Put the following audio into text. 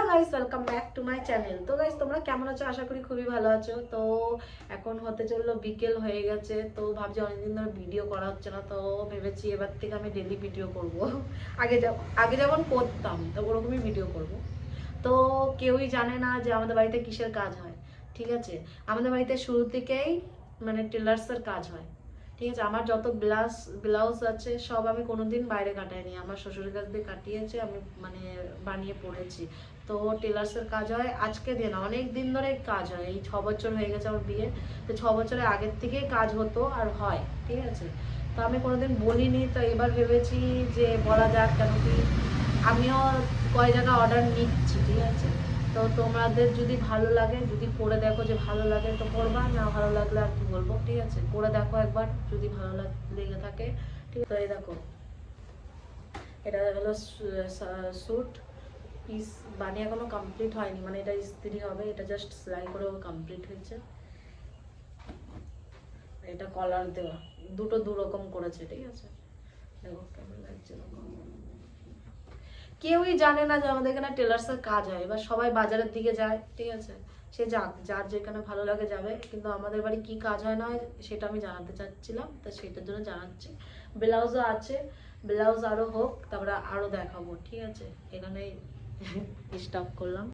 Guys, welcome back to my channel. তো guys, তোমরা কেমন আছো? আশা করি খুবই ভালো আছো। তো এখন হতে চললো বিকেল হয়ে গেছে, তো ভাবছি অনেকদিন ধরে ভিডিও করা হচ্ছে না, তো ভেবেছি এবার থেকে আমি ডেলি ভিডিও করব। আগে যেমন করতাম তো ওরকমই ভিডিও করব। তো কেউই জানে না যে আমাদের বাড়িতে কিসের কাজ হয়। ঠিক আছে, আমাদের বাড়িতে শুরু থেকেই মানে টেলার্সের কাজ হয়। ঠিক আছে, আমার যত ব্লাউজ আছে সব আমি কোনোদিন বাইরে কাটাইনি, আমার শ্বশুরের কাছ দিয়ে কাটিয়েছে, আমি মানে বানিয়ে পড়েছি। তো টেলার্সের কাজ হয় আজকে দিয়ে না, অনেক দিন ধরে কাজ হয়। এই 6 বছর হয়ে গেছে আমার বিয়ে, তো 6 বছরের আগের থেকেই কাজ হতো আর হয়। ঠিক আছে, তো আমি কোনোদিন বলিনি, তো এবার ভেবেছি যে বলা যাক, কেন কি আমিও কয় জায়গা অর্ডার নিচ্ছি। ঠিক আছে, তো তোমাদের যদি ভালো লাগে, যদি করে দেখো যে ভালো লাগে তো করবা, না ভালো লাগলে আর কি বলবো। ঠিক আছে, করে দেখো একবার, যদি ভালো লেগে থাকে। ঠিক আছে, তো এই দেখো, এটা হলো স্যুট পিস, বানিয়ে এখনো কমপ্লিট হয়নি, মানে এটা ইস্ত্রি হবে, এটা জাস্ট সেলাই করেও কমপ্লিট হয়েছে। এটা কলার দেওয়া, দুটো দুরকম করেছে। ঠিক আছে, দেখো কেমন লাগছে। কেউই জানে না যে আমাদের এখানে টেলার্সের কাজ হয়। এবার সবাই বাজারের দিকে যায়। ঠিক আছে, সে যাক, যার যেখানে ভালো লাগে যাবে, কিন্তু আমাদের বাড়ি কি কাজ হয় না হয় সেটা আমি জানাতে চাচ্ছিলাম, তো সেটার জন্য জানাচ্ছি। ব্লাউজও আছে, ব্লাউজ আরও হোক, তারপরে আরও দেখাবো। ঠিক আছে, এখানেই স্টপ করলাম।